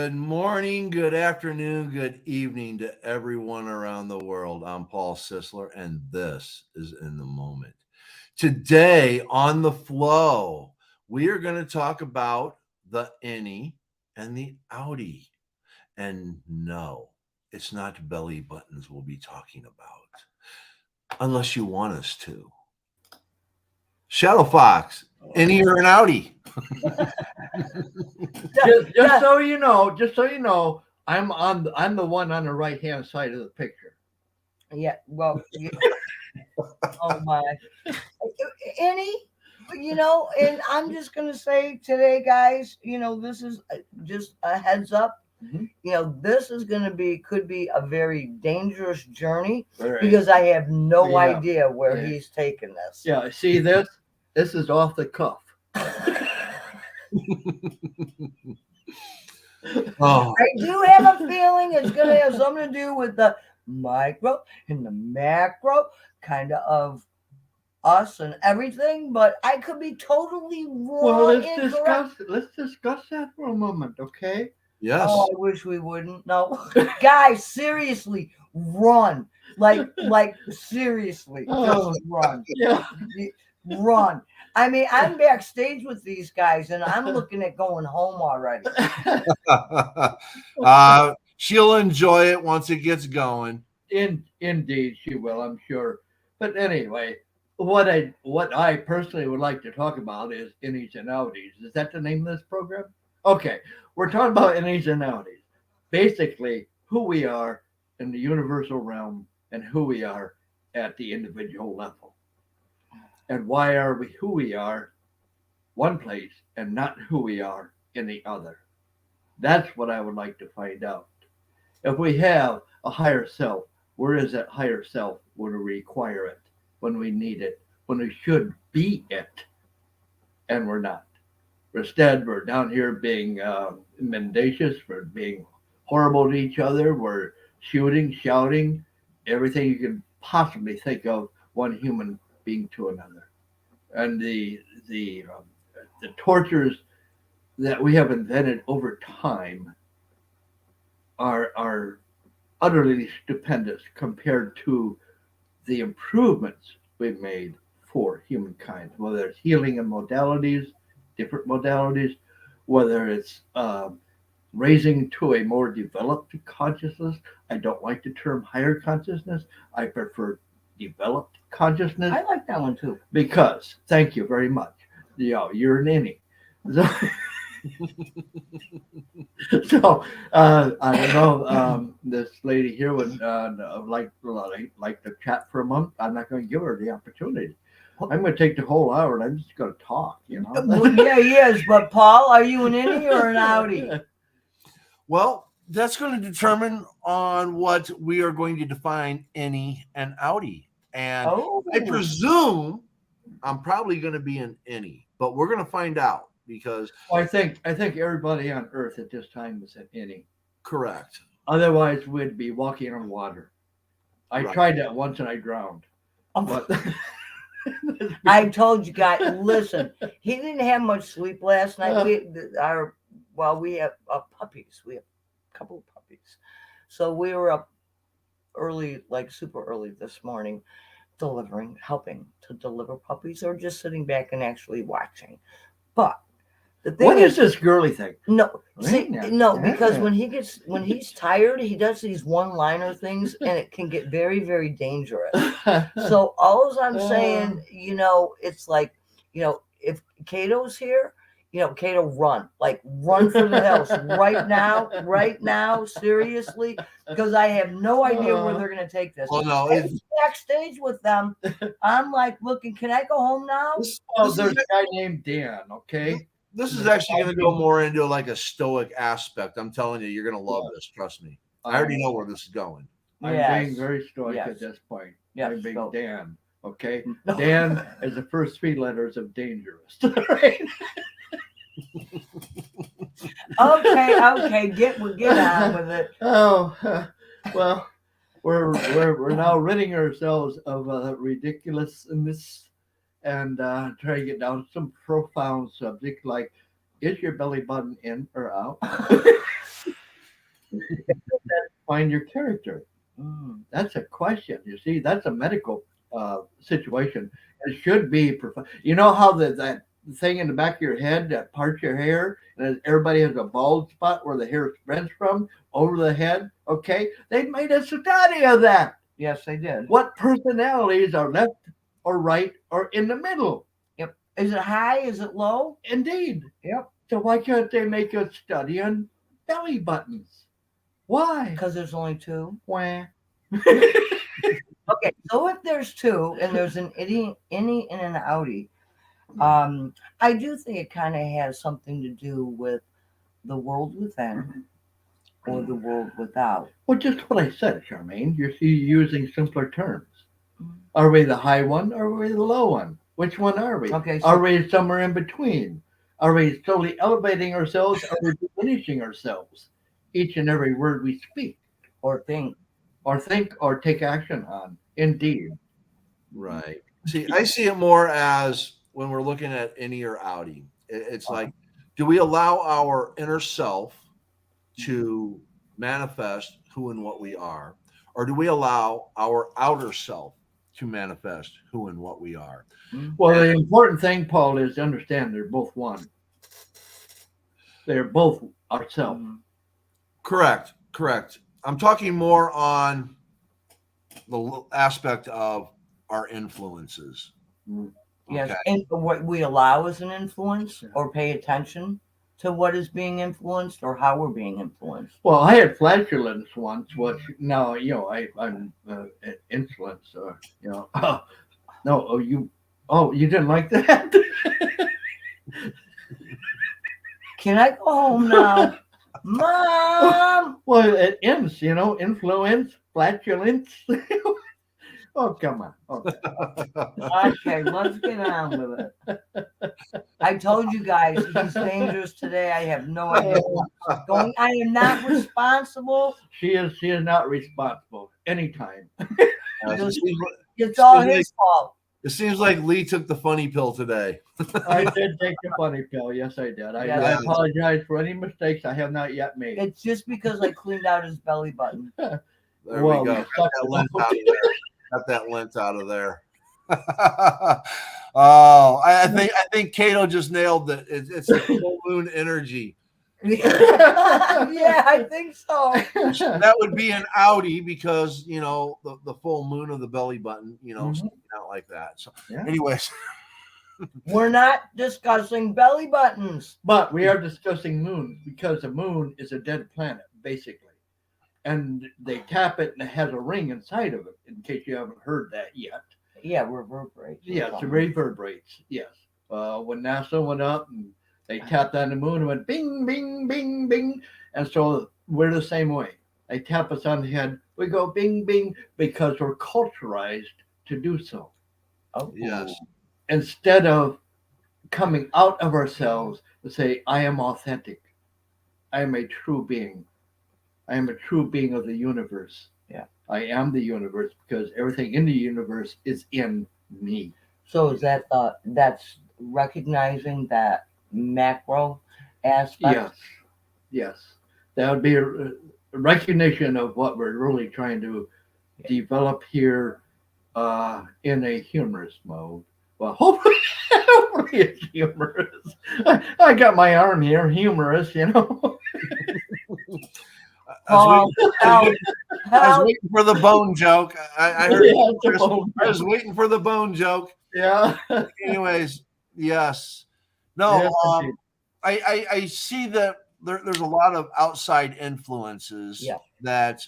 Good morning, good afternoon, good evening to everyone around the world. I'm Paul Sisler, and this is In the Moment. Today on the flow, we are going to talk about the Innie and the Outie. And no, it's not belly buttons we'll be talking about, unless you want us to. Shadow Fox, Innie or an Outie? just so you know, I'm the one on the right hand side of the picture. Yeah, well, oh my. Any, and I'm just going to say today, guys, this is just a heads up. Mhm. This is going to could be a very dangerous journey Right. because I have no Yeah. idea where Yeah. he's taking this. Yeah, see this? This is off the cuff. Oh, I do have a feeling it's going to have something to do with the micro and the macro kind of us and everything, but I could be totally wrong. Well, let's incorrect. discuss that for a moment, okay? yes. Oh, I wish we wouldn't. No, guys, seriously, run! Like seriously, Oh. just run, Yeah. run. I mean, I'm backstage with these guys, and I'm looking at going home already. She'll enjoy it once it gets going. Indeed, she will, I'm sure. But anyway, what I personally would like to talk about is innies and outies. Is that the name of this program? Okay, we're talking about innies and outies. Basically, who we are in the universal realm and who we are at the individual level. And why are we who we are one place and not who we are in the other? That's what I would like to find out. If we have a higher self, where is that higher self when we require it, when we need it, when we should be it, and we're not? Instead, we're down here being mendacious, we're being horrible to each other, we're shooting, shouting, everything you can possibly think of one human being to another. And the tortures that we have invented over time are utterly stupendous compared to the improvements we've made for humankind, whether it's healing and modalities, different modalities, whether it's raising to a more developed consciousness. I don't like the term higher consciousness. I prefer developed consciousness. I like that one too. Because, thank you very much. You're an innie. So, so I don't know. This lady here would like to chat for a month. I'm not going to give her the opportunity. I'm going to take the whole hour and I'm just going to talk. Well, yeah, he is. But Paul, are you an innie or an outie? Well, that's going to determine on what we are going to define Innie and Outie. And I presume I'm probably going to be an Innie, but we're going to find out because I think everybody on Earth at this time is an innie. correct. Otherwise, we'd be walking on water. I Right. tried that once and I drowned. But I told you guys, listen, he didn't have much sleep last night. We have puppies. We have a couple of puppies. So we were up early, like super early this morning, helping to deliver puppies or just sitting back and actually watching. But the thing what is this girly thing? No, see, Yeah. no, because when he's tired, he does these one-liner things, and it can get very, very dangerous. So all I'm saying, it's like, if Cato's here, Cato, run for the hills right now, seriously, because I have no idea where they're gonna take this. Well, no, I was backstage with them. I'm like, looking, can I go home now? There's a guy named Dan. Okay. This is actually going to go more into like a stoic aspect. I'm telling you, you're going to love this. Trust me. I already know where this is going. I'm being very stoic at this point. I'm being Dan. Okay. Dan is the first three letters of dangerous. Right? Okay, get on with it. Oh, well, we're now ridding ourselves of ridiculousness and try to get down to some profound subject like, is your belly button in or out? Find your character. That's a question. You see, that's a medical situation. It should be. You know how that thing in the back of your head that parts your hair, and everybody has a bald spot where the hair spreads from over the head. Okay, they made a study of that. Yes, they did. What personalities are left or right or in the middle? Yep. Is it high? Is it low? Indeed. Yep. So why can't they make a study on belly buttons? Why? Because there's only two. Why? Okay, so if there's two and there's an Innie and an Outie, I do think it kind of has something to do with the world within or the world without. Well, just what I said, Charmaine. You're using simpler terms. Are we the high one or are we the low one? Which one are we? Okay, so are we somewhere in between? Are we slowly elevating ourselves or are we diminishing ourselves? Each and every word we speak. or think. Or think or take action on. Indeed. Right. See, I see it more as when we're looking at Innie or Outie. It's like, do we allow our inner self to manifest who and what we are? Or do we allow our outer self to manifest who and what we are? Well, the important thing, Paul, is to understand they're both one. They're both ourselves. Correct. I'm talking more on the aspect of our influences. Yes, Okay. and what we allow as an influence or pay attention to what is being influenced or how we're being influenced. Well, I had flatulence once, which now, I'm insolence, no, you didn't like that? Can I go home now? Mom! Well, it ends, influence, flatulence. Oh, come on. Okay, let's get on with it. I told you guys he's dangerous today. I have no idea what's going. I am not responsible. She is not responsible anytime. It's all his fault. It seems like Lee took the funny pill today. I did take the funny pill. Yes, I did. I apologize for any mistakes I have not yet made. It's just because I cleaned out his belly button. There we go. Got that lint out of there. Oh, I think Cato just nailed it. It's the full moon energy. Yeah, I think so. That would be an Outie because the full moon of the belly button, sticking out like that. So, anyways, we're not discussing belly buttons, but we are discussing moons because the moon is a dead planet, basically. And they tap it and it has a ring inside of it, in case you haven't heard that yet. Yeah, reverberates. Yes, it reverberates. Yes. When NASA went up and they tapped on the moon and went bing, bing, bing, bing. And so we're the same way. They tap us on the head. We go bing, bing, because we're culturalized to do so. Oh, yes. Instead of coming out of ourselves and say, I am authentic. I am a true being. I am a true being of the universe. Yeah. I am the universe because everything in the universe is in me. So is that that's recognizing that macro aspect? Yes. That would be a recognition of what we're really trying to develop here in a humorous mode. Well, hopefully it's humorous. I got my arm here, humorous, I was waiting for the bone joke. I heard. I was waiting for the bone joke. Yeah. Anyways, yes. No, Yes, I see that there's a lot of outside influences that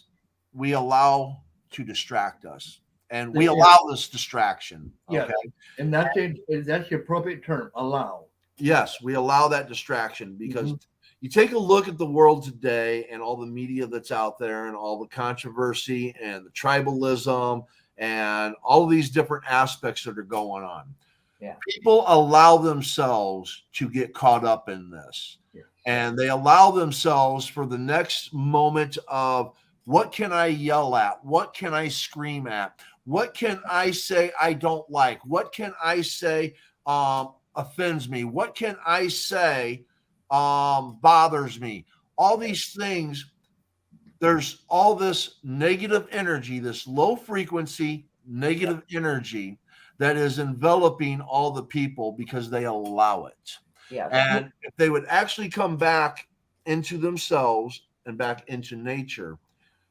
we allow to distract us, and we allow this distraction. Okay, and that's the appropriate term. Allow. Yes, we allow that distraction because. You take a look at the world today and all the media that's out there and all the controversy and the tribalism and all these different aspects that are going on. Yeah. People allow themselves to get caught up in this. Yeah. And they allow themselves for the next moment of what can I yell at? What can I scream at? What can I say I don't like? What can I say offends me? What can I say bothers me? All these things there's all this negative energy, this low frequency negative energy that is enveloping all the people because they allow it. Yes. And if they would actually come back into themselves and back into nature,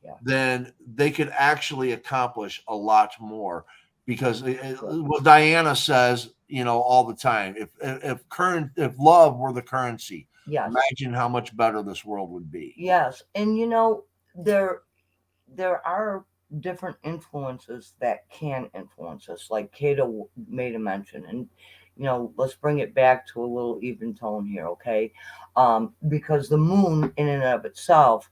Yeah. then they could actually accomplish a lot more. Because what Diana says, all the time, if love were the currency, Yes. imagine how much better this world would be. Yes. And there are different influences that can influence us, like Cato made a mention. And let's bring it back to a little even tone here, okay? Because the moon in and of itself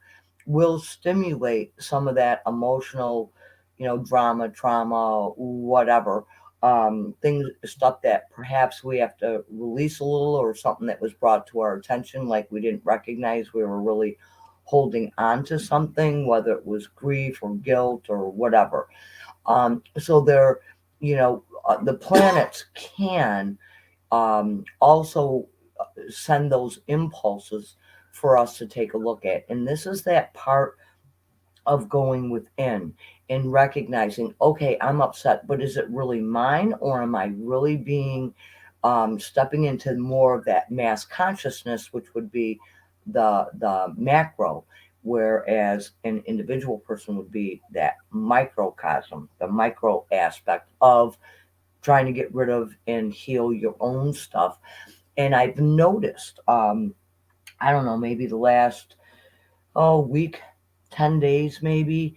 will stimulate some of that emotional, drama, trauma, whatever. Things, stuff that perhaps we have to release a little, or something that was brought to our attention, like we didn't recognize we were really holding on to something, whether it was grief or guilt or whatever. So the planets can also send those impulses for us to take a look at. And this is that part of going within and recognizing, okay, I'm upset, but is it really mine, or am I really being stepping into more of that mass consciousness, which would be the macro, whereas an individual person would be that microcosm, the micro aspect of trying to get rid of and heal your own stuff. And I've noticed, I don't know, maybe the last week, 10 days maybe,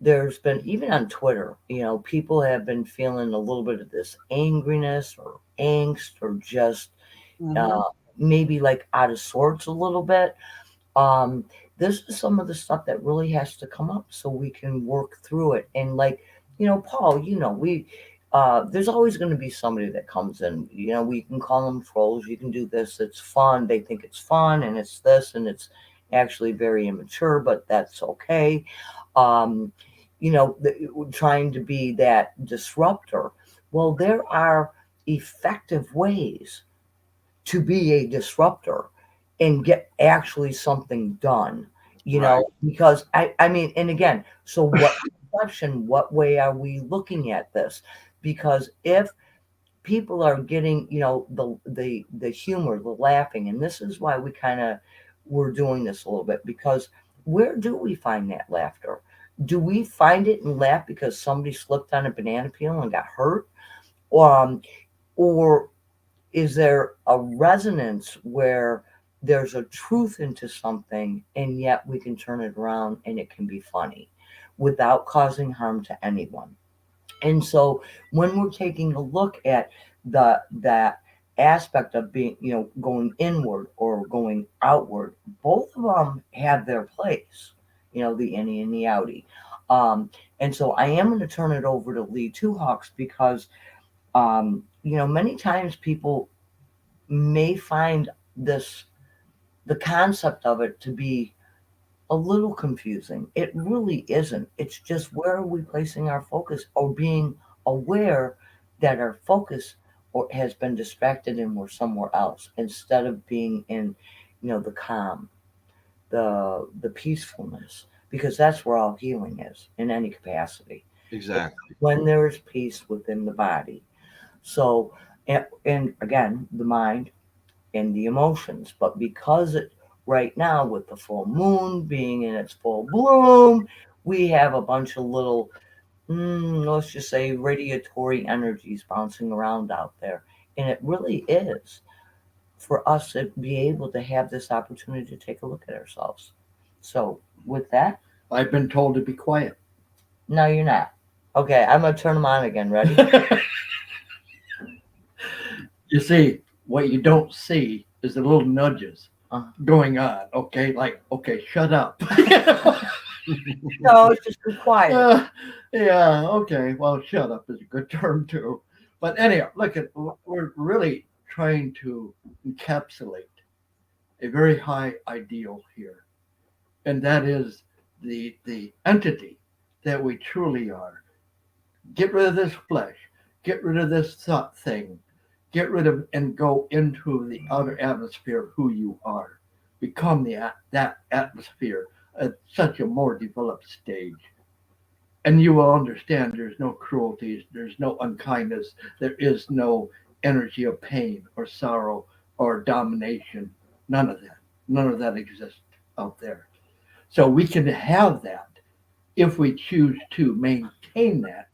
there's been, even on Twitter, people have been feeling a little bit of this angriness or angst, or just Mhm. maybe like out of sorts a little bit. This is some of the stuff that really has to come up so we can work through it. And like, Paul, we there's always going to be somebody that comes in. We can call them trolls. You can do this. It's fun. They think it's fun, and it's this, and it's actually very immature, but that's okay. Um, trying to be that disruptor. Well, there are effective ways to be a disruptor and get actually something done, Right. because I mean, and again, so what perception, what way are we looking at this? Because if people are getting, the humor, the laughing, and this is why we kind of we're doing this a little bit, because where do we find that laughter? Do we find it and laugh because somebody slipped on a banana peel and got hurt? Or is there a resonance where there's a truth into something, and yet we can turn it around and it can be funny without causing harm to anyone? And so when we're taking a look at that aspect of being, going inward or going outward, both of them have their place, the Innie and the Outie. And so I am going to turn it over to Lee Two Hawks, because many times people may find the concept of it to be a little confusing. It really isn't. It's just, where are we placing our focus, or being aware that our focus has been distracted and we're somewhere else, instead of being in, the calm, the peacefulness, because that's where all healing is in any capacity. Exactly. When there is peace within the body. So, and again, the mind and the emotions. But because right now, with the full moon being in its full bloom, we have a bunch of little, let's just say, radiatory energies bouncing around out there. And it really is for us to be able to have this opportunity to take a look at ourselves. So, with that, I've been told to be quiet. no, you're not. Okay, I'm going to turn them on again. Ready? You see, what you don't see is the little nudges going on. Okay, like, okay, shut up. No, it's just be quiet. Yeah, okay. Well, shut up is a good term too. But anyhow, look at, we're really trying to encapsulate a very high ideal here, and that is the entity that we truly are. Get rid of this flesh. Get rid of this thought thing. Get rid of and go into the outer atmosphere of who you are. Become that atmosphere at such a more developed stage. And you will understand there's no cruelties, there's no unkindness, there is no energy of pain or sorrow or domination. None of that. None of that exists out there. So we can have that if we choose to maintain that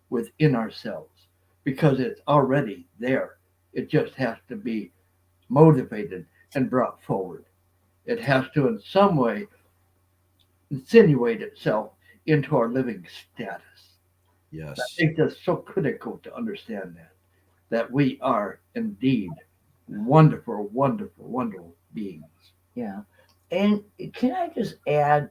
within ourselves because it's already there. It just has to be motivated and brought forward. It has to, in some way, insinuate itself into our living status. I Yes. think that's so critical to understand that we are indeed wonderful, wonderful, wonderful beings. Yeah. And can I just add,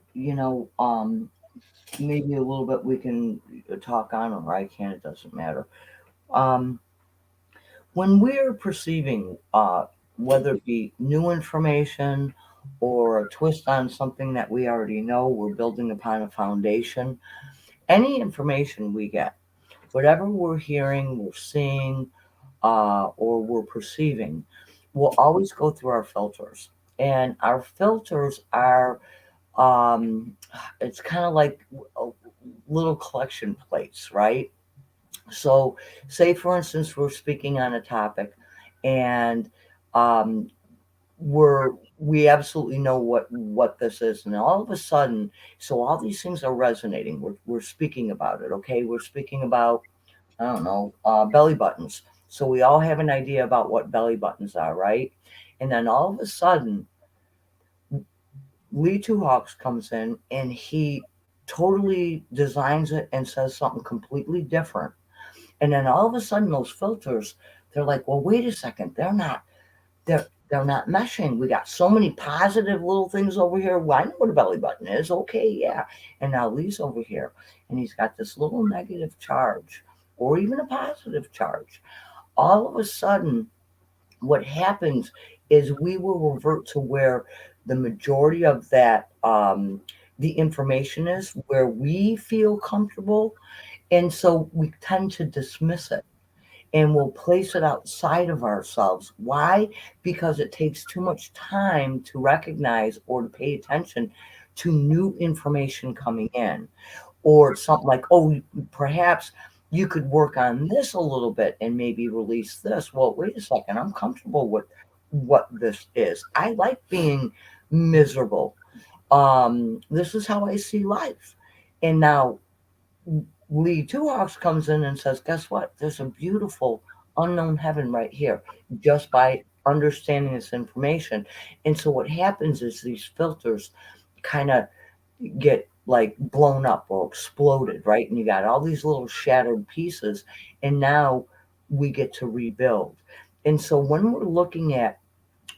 maybe a little bit we can talk on, or I can, it doesn't matter. Um, when we're perceiving, whether it be new information or a twist on something that we already know, we're building upon a foundation. Any information we get, whatever we're hearing, we're seeing, or we're perceiving, will always go through our filters. And our filters are, um, it's kind of like little collection plates, right? So, say for instance, we're speaking on a topic, and um, we absolutely know what this is, and all of a sudden, so all these things are resonating. We're speaking about it. Okay, we're speaking about, I don't know, belly buttons. So we all have an idea about what belly buttons are, right? And then all of a sudden, Lee Two Hawks comes in and he totally designs it and says something completely different. And then all of a sudden, those filters, they're like, well, wait a second, they're not meshing. We got so many positive little things over here. Well, I know what a belly button is. Okay, yeah. And now Lee's over here, and he's got this little negative charge, or even a positive charge. All of a sudden, what happens is we will revert to where the majority of that the information is, where we feel comfortable, and so we tend to dismiss it and we'll place it outside of ourselves. Why? Because it takes too much time to recognize or to pay attention to new information coming in, or something like, oh, perhaps you could work on this a little bit and maybe release this. Well, wait a second, I'm comfortable with what this is. I like being miserable. This is how I see life. And now Lee Two Hawks comes in and says, guess what? There's a beautiful unknown heaven right here, just by understanding this information. And so what happens is these filters kind of get like blown up or exploded, right? And you got all these little shattered pieces, and now we get to rebuild. And so when we're looking at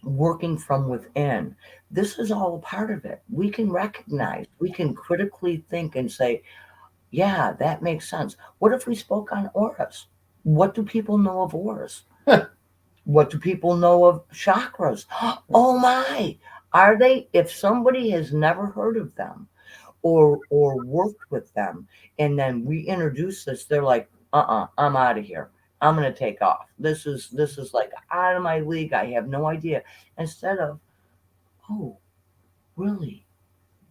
working from within, this is all a part of it. We can recognize, we can critically think and say, yeah, that makes sense. What if we spoke on auras? What do people know of auras? What do people know of chakras? Oh my, are they? If somebody has never heard of them or worked with them, and then we introduce this, they're like, I'm out of here. I'm gonna take off. This is like out of my league. I have no idea. Instead of, oh, really?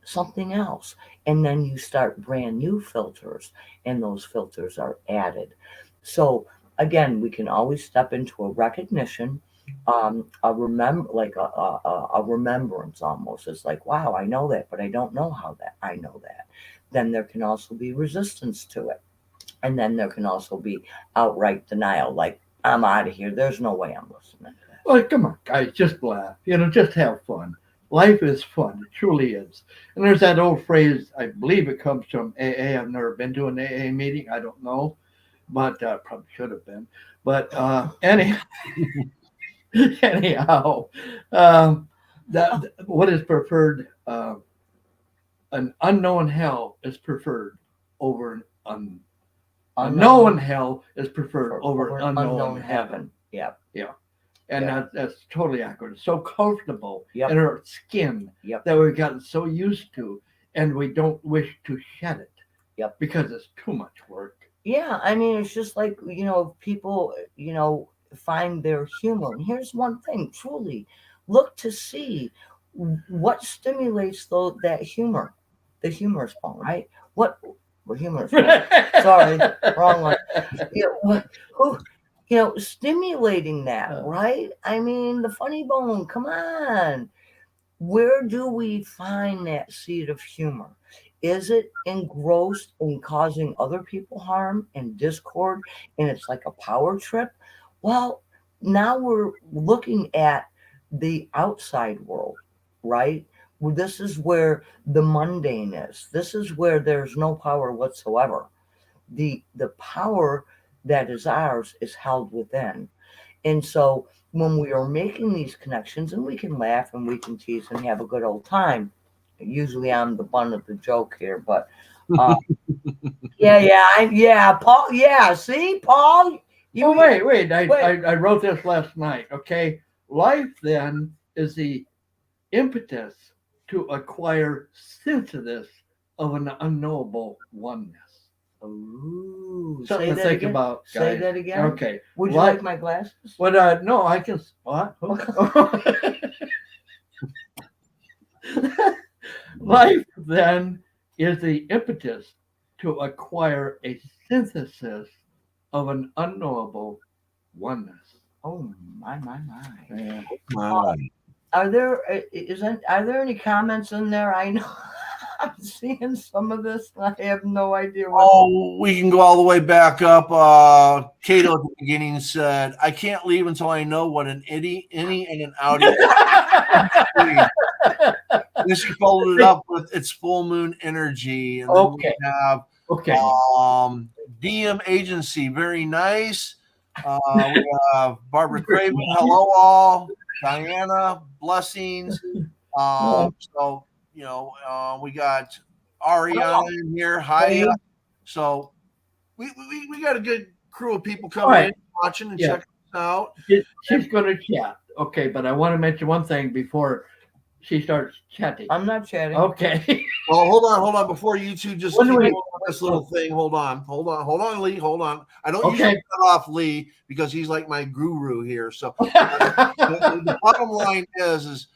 Something else. And then you start brand new filters, and those filters are added. So again, we can always step into a recognition, a remember, like a remembrance almost. It's like, wow, I know that, but I don't know how that I know that. Then there can also be resistance to it. And then there can also be outright denial, like, I'm out of here. There's no way I'm listening to that. Like, come on, guys, just laugh. Just have fun. Life is fun. It truly is. And there's that old phrase, I believe it comes from AA. I've never been to an AA meeting. I don't know, but probably should have been. But anyhow, that what is preferred? An unknown hell is preferred over an unknown hell is preferred over an unknown heaven. Yeah. Yeah. And Yeah. that's totally accurate. It's so comfortable Yep. in our skin Yep. that we've gotten so used to, and we don't wish to shed it. Yep. Because it's too much work. Yeah, I mean, it's just like, people, find their humor. And here's one thing, truly, look to see what stimulates that humor. the humorous bone, right? What? Well, humorous bone. Sorry, wrong one. Who, stimulating that, right? I mean, the funny bone. Come on. Where do we find that seed of humor? Is it engrossed in causing other people harm and discord, and it's like a power trip? Well, now we're looking at the outside world, right? Well, this is where the mundane is. This is where there's no power whatsoever. The power that is ours is held within. And so when we are making these connections, and we can laugh and we can tease and have a good old time, usually I'm the butt of the joke here, but Paul, see, Paul. Wait. I wrote this last night. Okay. Life then is the impetus to acquire synthesis of an unknowable oneness. Ooh, Something to think about, guys. Say that again. Okay. Would you like my glasses? But no, I can. What? Life then is the impetus to acquire a synthesis of an unknowable oneness. Oh my. Yeah. Are there any comments in there? I know I'm seeing some of this. And I have no idea what. Oh, we can go all the way back up. Cato at the beginning said, "I can't leave until I know what an Innie and an Outie." Then she followed it up with "It's full moon energy," and then Okay. we have DM agency, very nice. We have Barbara Craven, hello all. Diana, blessings. So we got Ariana in here. Hi. So we got a good crew of people coming in, watching and checking us out. She's going to chat. Okay, but I want to mention one thing before she starts chatting. I'm not chatting. Okay. Well, hold on. Before you two just keep on this little thing, hold on, Lee. Hold on. I don't usually cut off Lee because he's like my guru here. So the bottom line is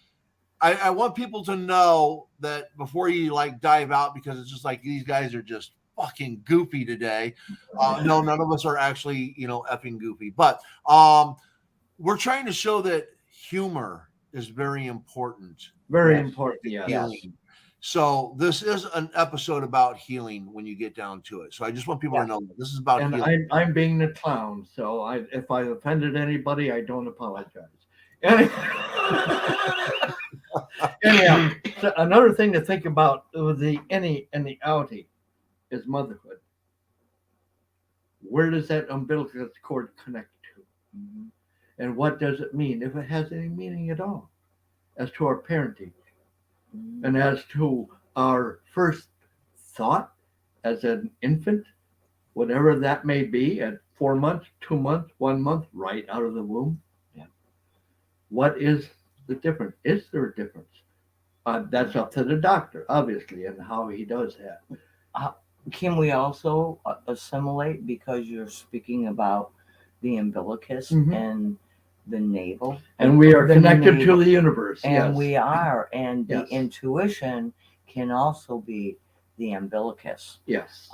I want people to know that before you dive out, because it's just like these guys are just fucking goofy today. No, none of us are actually effing goofy, but we're trying to show that humor is very important. Very important. Yes. So this is an episode about healing when you get down to it. So I just want people to know that this is about healing. I'm being the clown, so if I offended anybody, I don't apologize. Anyhow, so another thing to think about with the Innie and the Outie is motherhood. Where does that umbilical cord connect to? Mm-hmm. And what does it mean, if it has any meaning at all, as to our parenting? And as to our first thought as an infant, whatever that may be, at 4 months, 2 months, 1 month, right out of the womb. Yeah. What is the difference? Is there a difference? That's up to the doctor, obviously, and how he does that. Can we also assimilate, because you're speaking about the umbilicus and the navel, and we are connected to the universe, and we are, and the intuition can also be the umbilicus. Yes.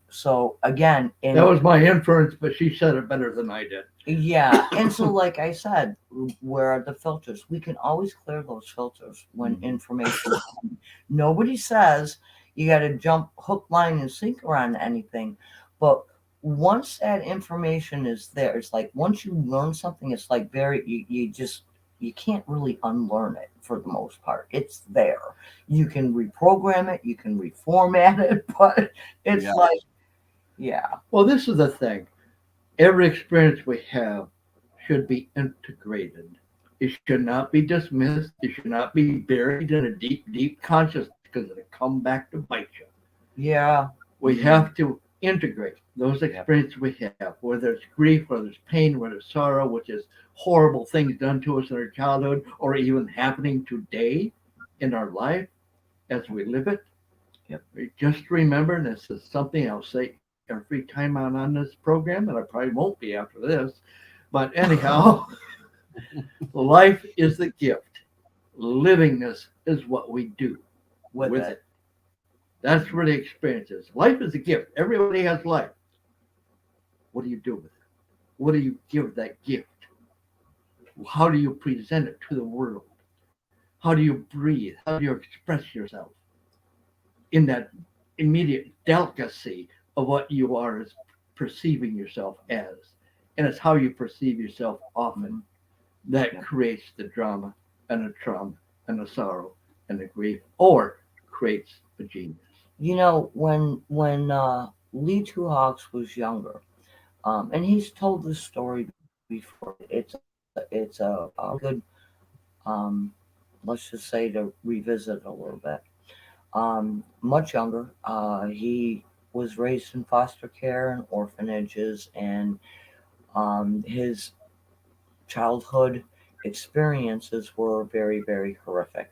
So again, that was my inference, but she said it better than I did. Yeah, and so like I said, where are the filters? We can always clear those filters when information comes. Nobody says you got to jump hook, line, and sinker on anything, but once that information is there, it's like once you learn something, it's like you can't really unlearn it for the most part. It's there. You can reprogram it, you can reformat it, but it's Well, this is the thing. Every experience we have should be integrated. It should not be dismissed. It should not be buried in a deep, deep consciousness, because it'll come back to bite you. Yeah. We have to integrate those experiences we have, whether it's grief, whether it's pain, whether it's sorrow, which is horrible things done to us in our childhood, or even happening today in our life as we live it. Yep. Just remember, and this is something I'll say every time I'm on this program, and I probably won't be after this, but anyhow, life is the gift. Livingness is what we do with it. That's where the experience is. Life is a gift. Everybody has life. What do you do with it? What do you give that gift? How do you present it to the world? How do you breathe? How do you express yourself in that immediate delicacy of what you are as perceiving yourself as? And it's how you perceive yourself often that creates the drama and the trauma and the sorrow and the grief, or creates the genius. You know, when Lee Two Hawks was younger, and he's told this story before. It's a good, um, let's just say, to revisit a little bit. Much younger, he was raised in foster care and orphanages, and his childhood experiences were very, very horrific.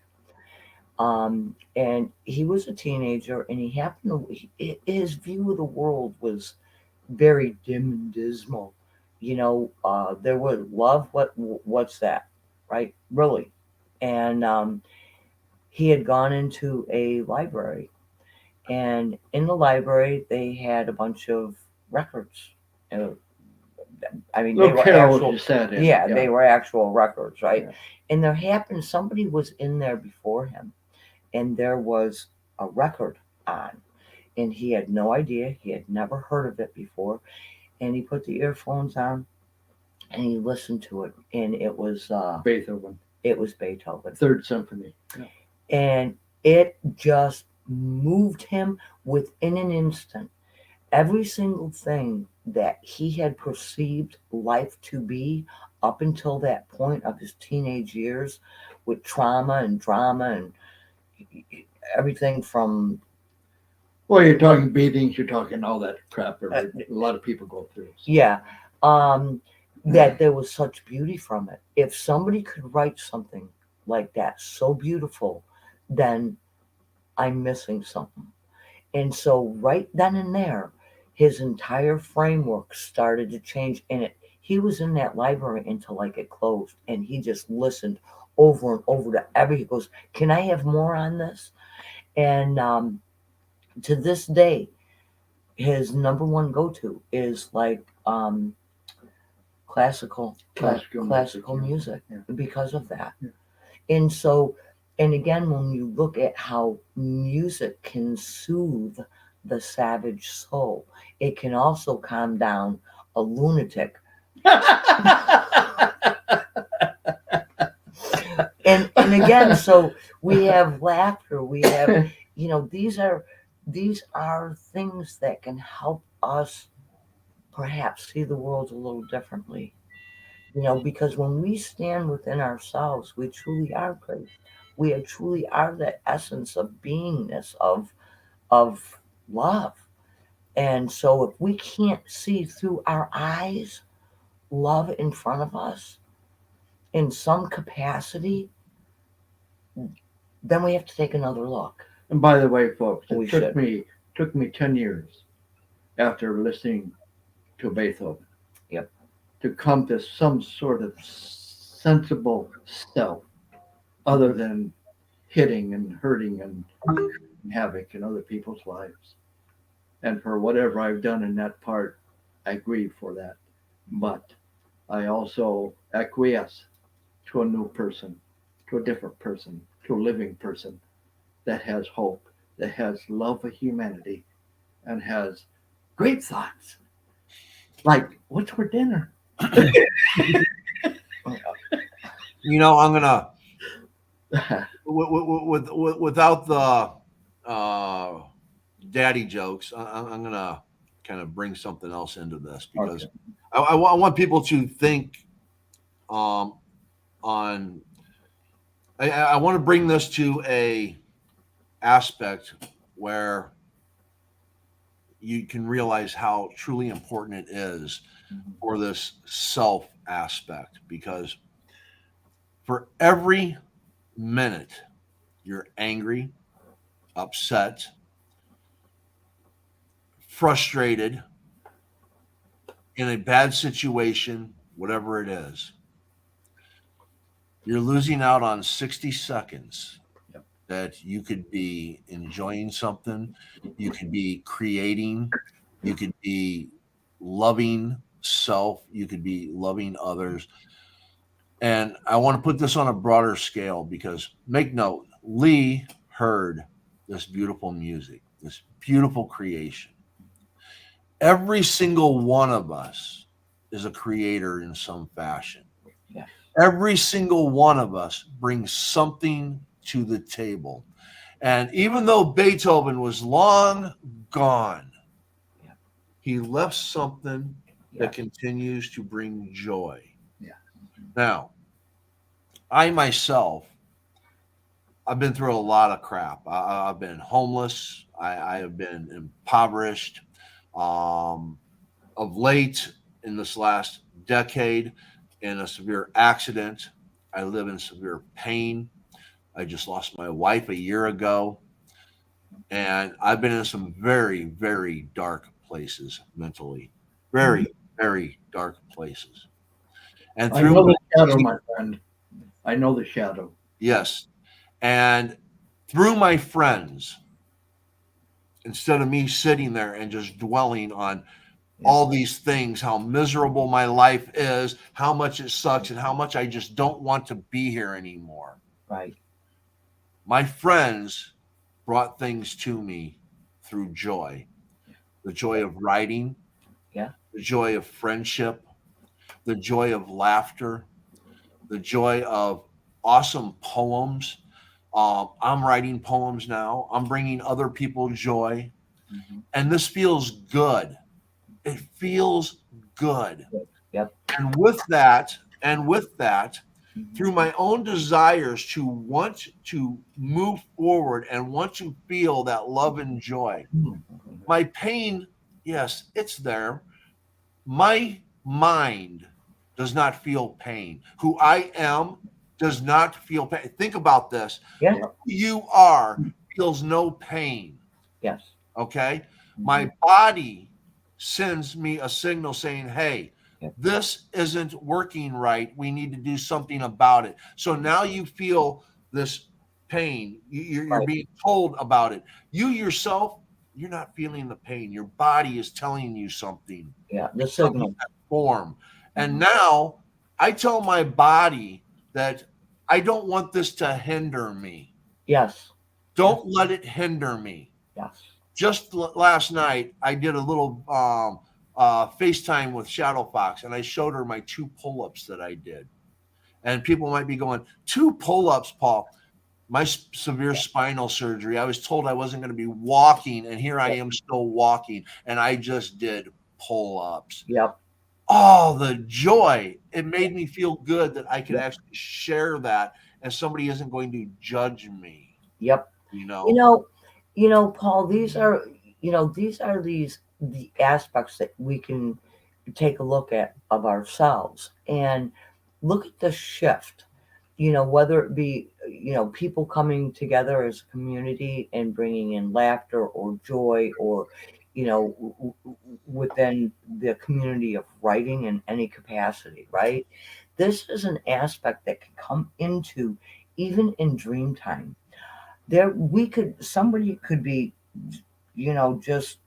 And he was a teenager, and he happened his view of the world was very dim and dismal. You know, there was love. What's that, right? Really, and he had gone into a library, and in the library they had a bunch of records. Uh, I mean, they Little were carols actual. you sat in. Yeah, they were actual records, right? Yeah. And there happened somebody was in there before him, and there was a record on, and he had no idea. He had never heard of it before, and he put the earphones on and he listened to it, and Beethoven, it was Beethoven, Third Symphony. Yeah. and it just moved him within an instant. Every single thing that he had perceived life to be up until that point of his teenage years, with trauma and drama and everything from Well, you're talking beatings, you're talking all that crap. A lot of people go through. So. yeah, that there was such beauty from it. If somebody could write something like that so beautiful, then I'm missing something. And so right then and there, his entire framework started to change. And he was in that library until like it closed, and he just listened over and over to he goes, "Can I have more on this?" And to this day, his number one go to is like classical music Yeah. because of that. Yeah. And so, and again, when you look at how music can soothe the savage soul, it can also calm down a lunatic. And again, so we have laughter, we have, you know, these are things that can help us perhaps see the world a little differently. You know, because when we stand within ourselves, we truly are great. We truly are that essence of beingness, of love. And so if we can't see through our eyes love in front of us in some capacity, then we have to take another look. And by the way, folks, We it should. took me 10 years after listening to Beethoven. Yep. To come to some sort of sensible self other than hitting and hurting and havoc in other people's lives. And for whatever I've done in that part, I grieve for that. But I also acquiesce to a new person, to a different person, to a living person that has hope, that has love for humanity, and has great thoughts. Like, what's for dinner? You know, I'm gonna without the daddy jokes. I'm gonna kind of bring something else into this because Okay. I want people to think on. I want to bring this to a aspect where you can realize how truly important it is for this self aspect, because for every minute you're angry, upset, frustrated, in a bad situation, whatever it is, you're losing out on 60 seconds Yep. that you could be enjoying something, you could be creating, you could be loving self, you could be loving others. And I want to put this on a broader scale because make note, Lee heard this beautiful music, this beautiful creation. Every single one of us is a creator in some fashion. Yes. Every single one of us brings something to the table. And even though Beethoven was long gone, Yeah. he left something that Yes. continues to bring joy. Yeah. Now, I myself, I've been through a lot of crap. I've been homeless. I have been impoverished. Um, of late, in this last decade, in a severe accident, I live in severe pain. I just lost my wife a year ago. And I've been in some very, very dark places mentally. Very, very dark places. And I through know the shadow, my friend. I know the shadow. yes. And through my friends, instead of me sitting there and just dwelling on all these things, how miserable my life is, how much it sucks, and how much I just don't want to be here anymore. Right. My friends brought things to me through joy, the joy of writing, Yeah. the joy of friendship, the joy of laughter, the joy of awesome poems. I'm writing poems now. I'm bringing other people joy. Mhm. And this feels good. It feels good. Yep. And with that, Mhm. through my own desires to want to move forward and want to feel that love and joy, Mhm. my pain, yes, it's there. My mind does not feel pain. Who I am does not feel pain. Think about this. Yeah. Who you are feels no pain. Yes. Okay. My Mhm. body sends me a signal saying, hey, Yep. this isn't working right. We need to do something about it. So now you feel this pain. You're Right. being told about it. You yourself, you're not feeling the pain. Your body is telling you something, Yeah. The something signal. that form. And Mhm. now I tell my body that I don't want this to hinder me. Yes. Don't let it hinder me. Yes. Just last night, I did a little FaceTime with Shadow Fox, and I showed her my 2 pull-ups that I did. And people might be going, 2 pull-ups, Paul. My severe spinal surgery, I was told I wasn't going to be walking, and here I am still walking, and I just did pull-ups. Yep. Oh, the joy. It made me feel good that I could Yep. actually share that, and somebody isn't going to judge me, Yep. you You know? know, Paul, these are the aspects that we can take a look at of ourselves and look at the shift. Whether it be people coming together as a community and bringing in laughter or joy, or within the community of writing in any capacity, right? This is an aspect that can come into even in dream time. Somebody could be just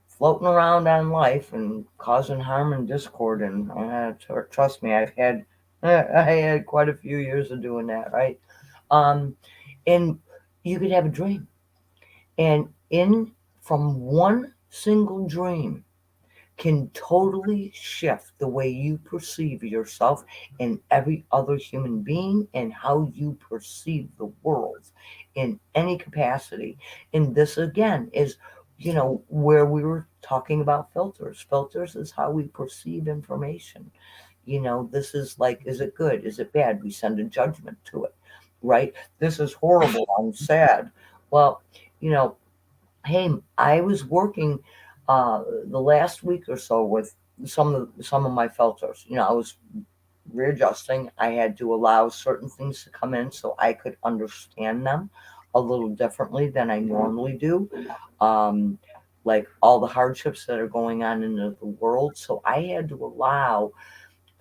floating around on life and causing harm and discord, and trust me, I had quite a few years of doing that, right? um and you could have a dream, and in from one single dream can totally shift the way you perceive yourself and every other human being, and how you perceive the world in any capacity. And this again is, where we were talking about filters. Filters is how we perceive information. This is like, is it good? Is it bad? We send a judgment to it, right? This is horrible. I'm sad. Well, you know, hey, I was working the last week or so with some of my filters. I was readjusting. I had to allow certain things to come in so I could understand them a little differently than I normally do. Um, like all the hardships that are going on in the world. So I had to allow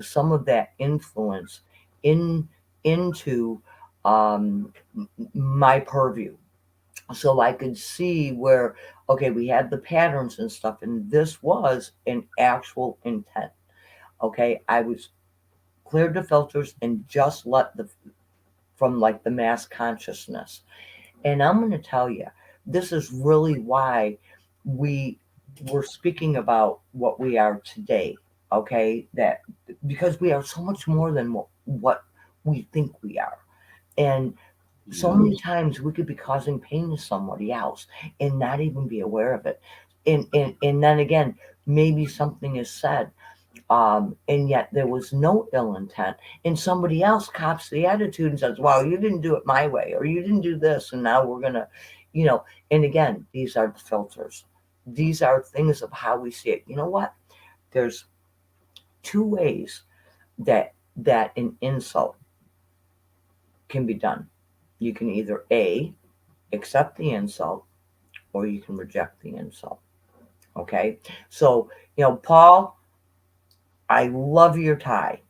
some of that influence in into my purview. So I could see where, okay, we had the patterns and stuff, and this was an actual intent. Okay, I was cleared the filters and just let the from like the mass consciousness. And I'm going to tell you, this is really why we were speaking about what we are today. Okay, that because we are so much more than what we think we are. And so many times we could be causing pain to somebody else and not even be aware of it. And then again, maybe something is said, and yet there was no ill intent, and somebody else cops the attitude and says, well, you didn't do it my way, or you didn't do this, and now we're gonna, you know. And again, these are the filters. These are things of how we see it. You know what? There's two ways that an insult can be done. You can either A, accept the insult, or you can reject the insult. Okay. So, Paul, I love your tie.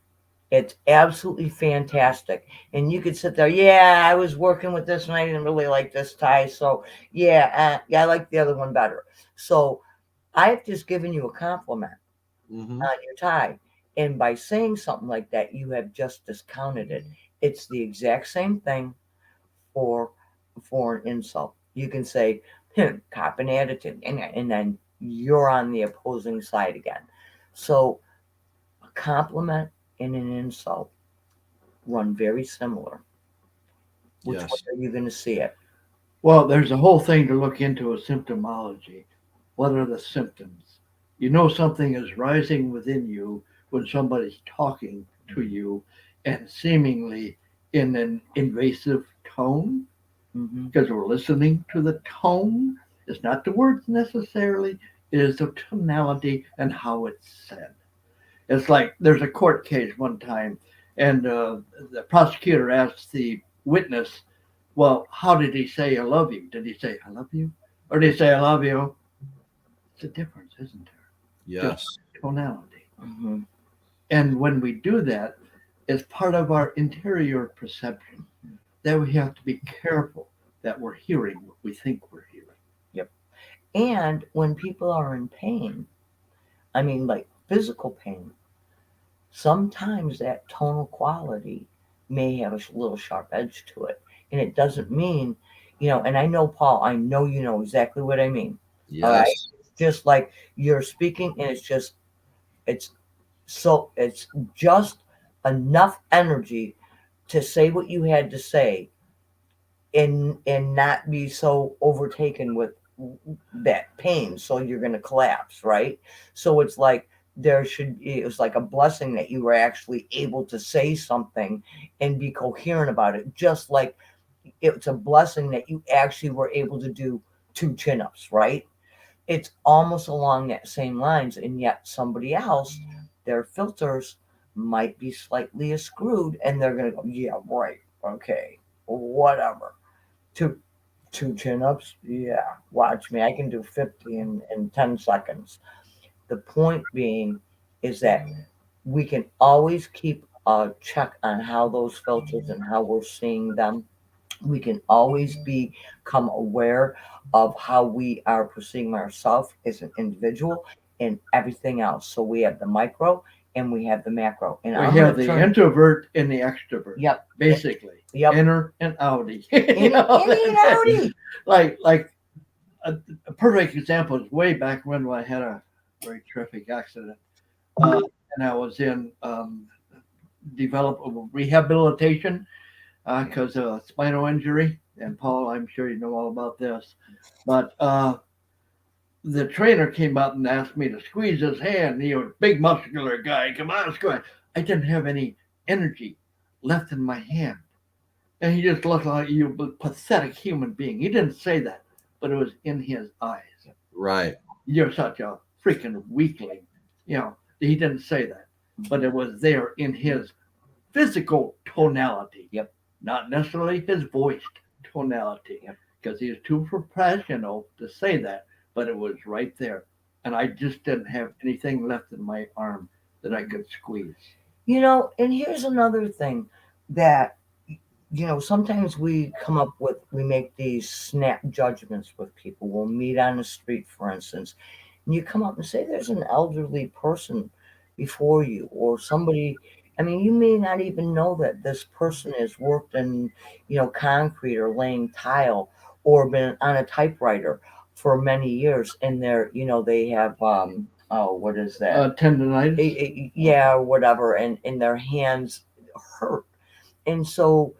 It's absolutely fantastic. And you could sit there, yeah, I was working with this and I didn't really like this tie. So, yeah, I like the other one better. So, I've just given you a compliment on your tie. And by saying something like that, you have just discounted it. It's the exact same thing for for an insult. You can say, cop an attitude, and then you're on the opposing side again. So a compliment and an insult run very similar. Which way Yes. are you going to see it? Well, there's a whole thing to look into a symptomology. What are the symptoms? You know something is rising within you when somebody's talking to you and seemingly in an invasive tone Mm-hmm. because we're listening to the tone. It's not the words necessarily, it is the tonality and how it's said. It's like there's a court case one time, and the prosecutor asked the witness, well, how did he say I love you? Did he say I love you? Or did he say I love you? It's a difference, isn't there? Just Yes. tonality. Mm-hmm. And when we do that, it's part of our interior perception that we have to be careful that we're hearing what we think we're hearing. Yep. And when people are in pain, I mean, like physical pain, sometimes that tonal quality may have a little sharp edge to it. And it doesn't mean, and I know, Paul, I know you know exactly what I mean. All right. Yes. It's just like you're speaking, and it's it's just enough energy to say what you had to say and not be so overtaken with that pain, so you're going to collapse, right? So it's like it was like a blessing that you were actually able to say something and be coherent about it, just like it's a blessing that you actually were able to do two chin-ups, right? It's almost along that same lines, and yet somebody else, their filters might be slightly screwed, and they're going to go, yeah, right, okay, whatever. Two chin-ups, yeah, watch me, I can do 50 in 10 seconds. The point being is that we can always keep a check on how those filters and how we're seeing them. We can always become aware of how we are perceiving ourselves as an individual and everything else. So we have the micro and we have the macro. And We I'm have going to the turn. introvert and the extrovert, Yep. basically. Yep. Inner and outie. Innie and outie. Like a perfect example is way back when I had a very terrific accident. And I was in develop rehabilitation because of a spinal injury. And Paul, I'm sure you know all about this. But the trainer came out and asked me to squeeze his hand. He was a big muscular guy. Come on, squeeze. I didn't have any energy left in my hand. And he just looked like you a pathetic human being. He didn't say that, but it was in his eyes. Right. You're such a freaking weakling. He didn't say that, but it was there in his physical tonality. Yep. Not necessarily his voiced tonality. Yep. Because he's too professional to say that, but it was right there. And I just didn't have anything left in my arm that I could squeeze. And here's another thing that sometimes we make these snap judgments with people. We'll meet on the street, for instance, and you come up and say there's an elderly person before you, or somebody. I mean, you may not even know that this person has worked in, concrete or laying tile or been on a typewriter for many years, and they have what is that? Tendonitis. Yeah, or whatever, and their hands hurt. And so,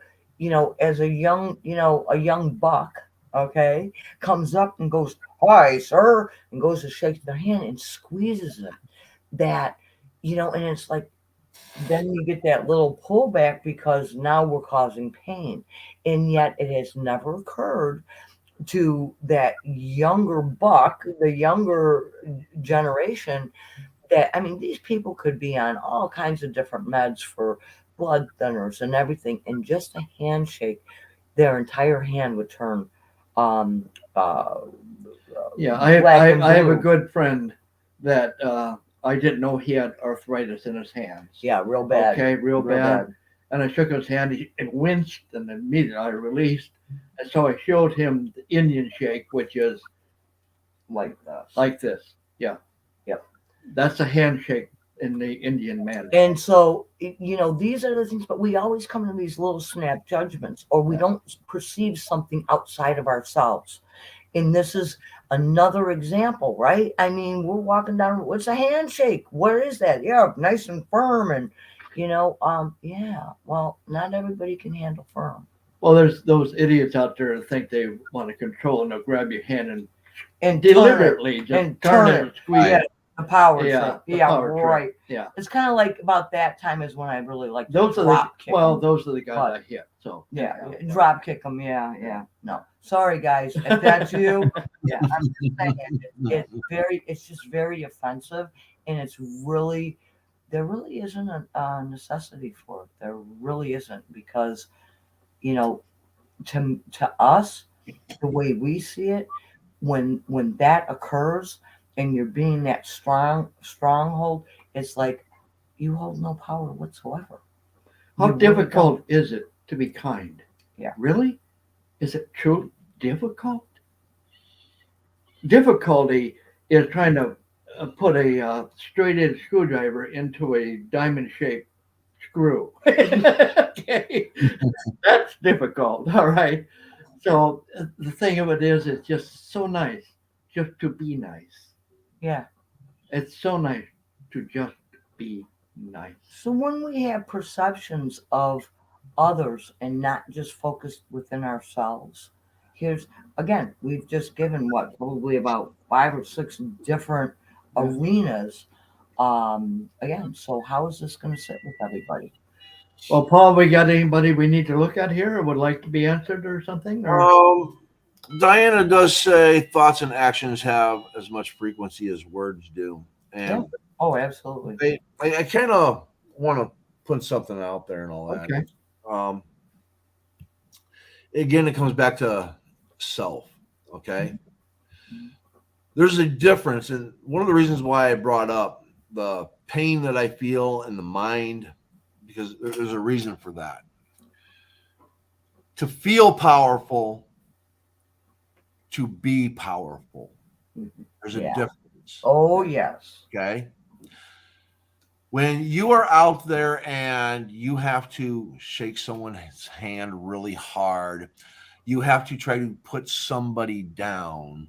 as a young buck, okay, comes up and goes, "Hi, sir," and goes to shake their hand and squeezes it. That, and it's like, then you get that little pullback because now we're causing pain. And yet it has never occurred to that younger buck, the younger generation, that, I mean, these people could be on all kinds of different meds for blood thinners and everything, and just a handshake, their entire hand would turn um Yeah, I black and I have a blue. good friend that I didn't know he had arthritis in his hands. Yeah, real bad. Okay, real bad. And I shook his hand. He winced, and immediately I released. And so I showed him the Indian shake, which is Like this. like this. Yeah. Yep. That's a handshake in the Indian manner. And so, these are the things, but we always come to these little snap judgments, or we don't perceive something outside of ourselves. And this is another example, right? I mean, we're walking down, what's a handshake? What is that? Yeah, nice and firm. And, yeah, well, not everybody can handle firm. Well, there's those idiots out there that think they want to control, and they'll grab your hand and And deliberately just and turn turn it and squeeze Yeah, it. the power Yeah, trip. the Yeah, power trip. right. Yeah. It's kind of like about that time is when I really like Those to are drop kick 'em. those are the guys But- I hit. So Yeah, drop kick them. Yeah. No, sorry guys, if that's you. Yeah, I'm just saying, it's just very offensive, and there really isn't a necessity for it. There really isn't, because to us, the way we see it, when that occurs and you're being that stronghold, it's like you hold no power whatsoever. how You really difficult is it to be kind? Yeah. Really? Is it truly difficult? Difficulty is trying to put a straight-edge screwdriver into a diamond-shaped screw. Okay, that's difficult. All right. So the thing of it is, it's just so nice just to be nice. Yeah. It's so nice to just be nice. So when we have perceptions of others and not just focused within ourselves, again, we've just given probably about 5 or 6 different arenas. Again, so how is this going to sit with everybody? Well, Paul, we got anybody we need to look at here or would like to be answered or something? Or? Diana does say thoughts and actions have as much frequency as words do. And oh, absolutely. I kind of want to put something out there and all that. Okay. Again, it comes back to self. Okay. There's a difference. And one of the reasons why I brought up the pain that I feel in the mind, because there's a reason for that. To feel powerful, to be powerful. There's a difference. Oh, yes. Okay. When you are out there and you have to shake someone's hand really hard, you have to try to put somebody down.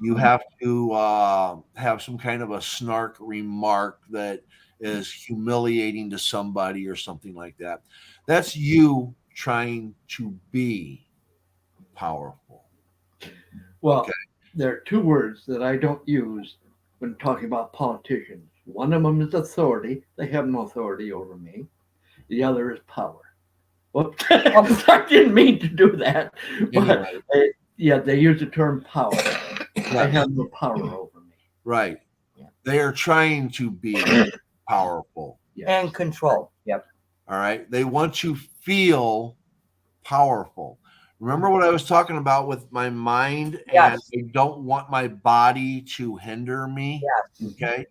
You have to have some kind of a snark remark that is humiliating to somebody or something like that. That's you trying to be powerful. Well, there are 2 words that I don't use when talking about politicians. One of them is authority. They have no authority over me. The other is power. Whoops. I didn't mean to do that. But they use the term power. They have no power over me. Right. Yeah. They are trying to be powerful. And control. Yep. All right. They want to feel powerful. Remember what I was talking about with my mind, and I don't want my body to hinder me. Yes. Okay.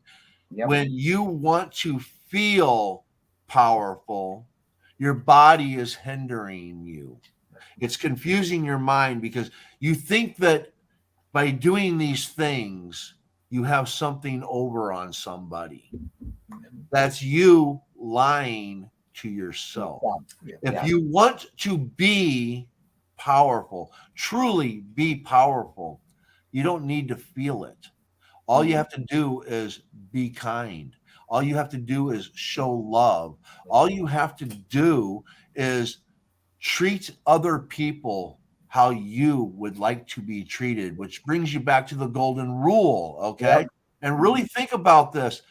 Yep. When you want to feel powerful, Your body is hindering you. It's confusing your mind because you think that by doing these things, you have something over on somebody. That's you lying to yourself. If you want to be powerful, truly be powerful, you don't need to feel it. All you have to do is be kind. All you have to do is show love. All you have to do is treat other people how you would like to be treated, which brings you back to the golden rule. Okay. Yep. And really think about this.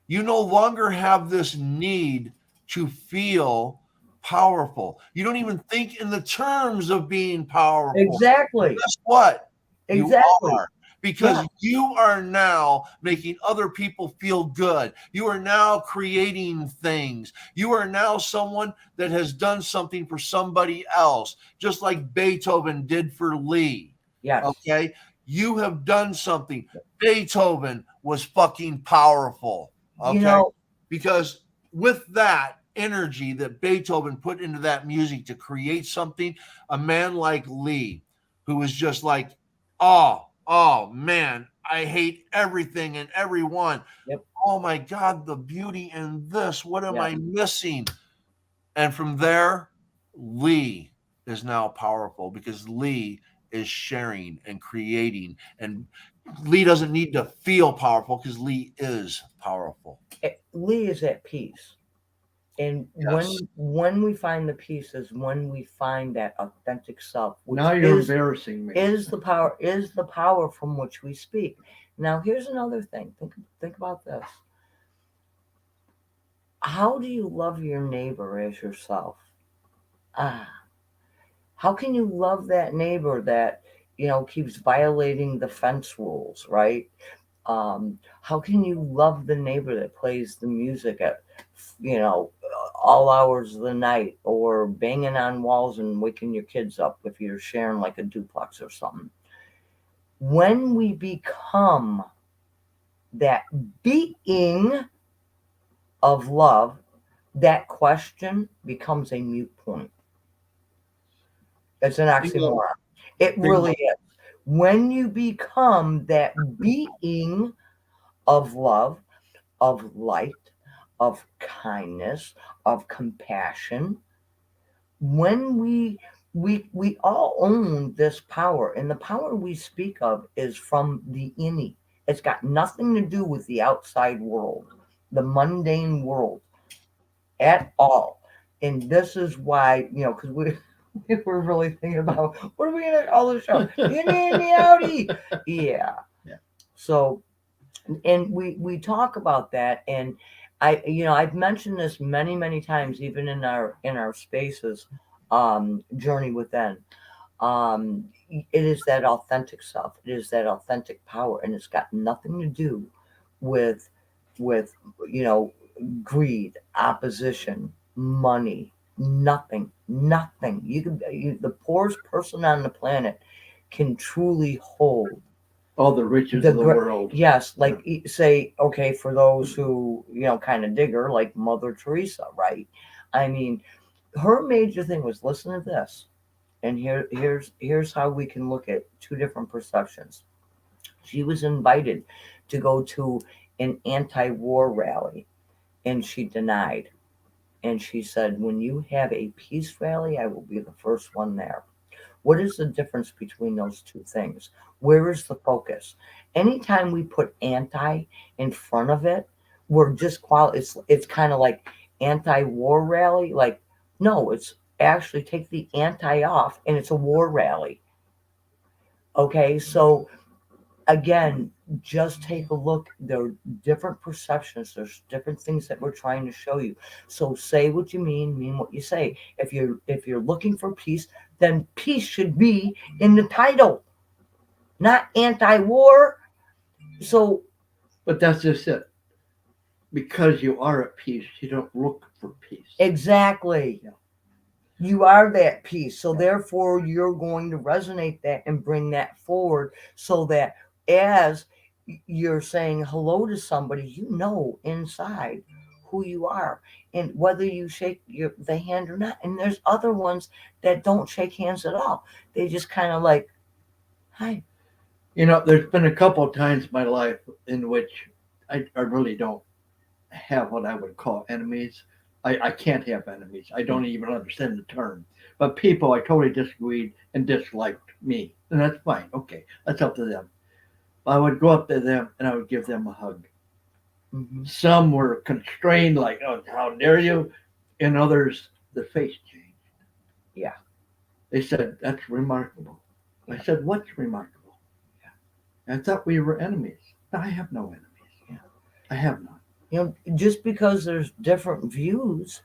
You no longer have this need to feel powerful. You don't even think in the terms of being powerful. Exactly. Guess what? Exactly. You are. Because Yeah. you are now making other people feel good. You are now creating things. You are now someone that has done something for somebody else, just like Beethoven did for Lee. Yes. Okay? You have done something. Beethoven was fucking powerful. Okay? You know, Because with that energy that Beethoven put into that music to create something, a man like Lee, who was just like, oh man, I hate everything and everyone. Yep. Oh my God, the beauty in this. What am Yeah. I missing? And from there, Lee is now powerful because Lee is sharing and creating. And Lee doesn't need to feel powerful because Lee is powerful. Lee is at peace. And Yes. when we find the peace is when we find that authentic self, which Now you're embarrassing me. is the power from which we speak. Now here's another thing. Think about this. How do you love your neighbor as yourself? How can you love that neighbor that keeps violating the fence rules, right? How can you love the neighbor that plays the music at all hours of the night, or banging on walls and waking your kids up if you're sharing like a duplex or something? When we become that being of love, that question becomes a mute point. It's an oxymoron. It really is. When you become that being of love, of light, of kindness, of compassion, when we all own this power, and the power we speak of is from the Innie. It's got nothing to do with the outside world, the mundane world at all. And this is why, because we were really thinking about what are we gonna call the show? Innie and the Outie. Yeah. So, and we talk about that, and I've mentioned this many times, even in our spaces, journey within. It is that authentic self. It is that authentic power, and it's got nothing to do with with greed, opposition, money. Nothing. The poorest person on the planet can truly hold all the riches of the world. Yes, like say, okay, for those who kind of dig her, like Mother Teresa, right? I mean, her major thing was, listen to this, and here's how we can look at two different perceptions. She was invited to go to an anti-war rally, and she denied. And she said, when you have a peace rally, I will be the first one there. What is the difference between those two things? Where is the focus? Anytime we put anti in front of it, we're just it's kind of like anti-war rally. Like, no, it's actually take the anti off and it's a war rally. Okay, so again, just take a look. There are different perceptions. There's different things that we're trying to show you. So say what you mean what you say. If you're looking for peace, then peace should be in the title, not anti-war. So, but that's just it. Because you are at peace, you don't look for peace. Exactly. Yeah. You are that peace. So therefore, you're going to resonate that and bring that forward, so that as you're saying hello to somebody, inside who you are. and whether you shake the hand or not. And there's other ones that don't shake hands at all. They just kind of like, hi. There's been a couple of times in my life in which I really don't have what I would call enemies. I can't have enemies. I don't even understand the term. But people I totally disagreed and disliked me. And that's fine. Okay. That's up to them. I would go up to them and I would give them a hug. Mm-hmm. Some were constrained, like, oh, how dare you? And others, the face changed. Yeah. They said, that's remarkable. Yeah. I said, what's remarkable? Yeah. I thought we were enemies. I have no enemies. Yeah. I have none. Just because there's different views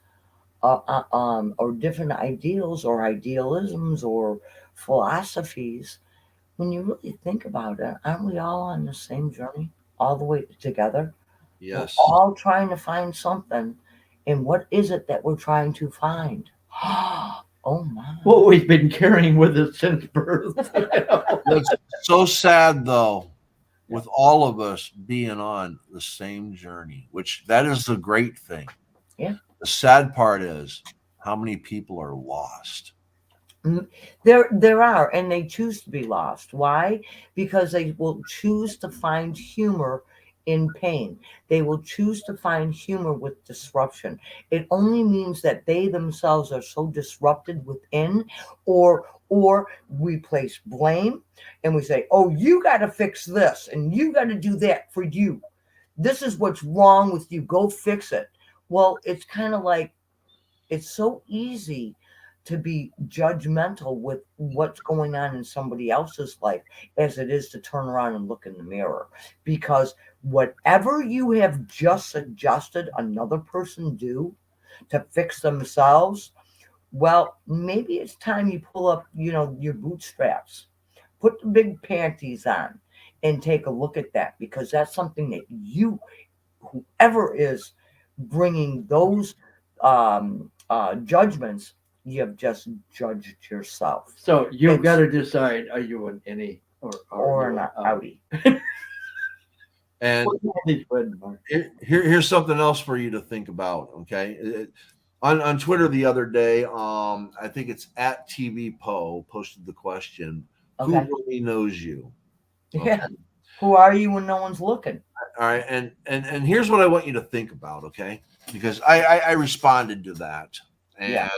or different ideals or idealisms or philosophies, when you really think about it, aren't we all on the same journey all the way together? Yes. We're all trying to find something. And what is it that we're trying to find? Oh my. What we've been carrying with us since birth. It's so sad, though, with all of us being on the same journey, which that is the great thing. Yeah. The sad part is how many people are lost. There are, and they choose to be lost. Why? Because they will choose to find humor in pain. They will choose to find humor with disruption. It only means that they themselves are so disrupted within, or we place blame and we say, oh, you got to fix this and you got to do that for you. This is what's wrong with you. Go fix it. Well, it's kind of like, it's so easy to be judgmental with what's going on in somebody else's life as it is to turn around and look in the mirror. Because whatever you have just suggested another person do to fix themselves, well, maybe it's time you pull up, your bootstraps, put the big panties on and take a look at that, because that's something that whoever is bringing those judgments, you have just judged yourself. So you've got to decide: are you an Innie or an Outie? And here's something else for you to think about. Okay, on Twitter the other day, I think it's at TV Poe posted the question: Okay. who really knows you? Okay. Yeah. Who are you when no one's looking? All right, and here's what I want you to think about, okay? Because I responded to that, and Yeah.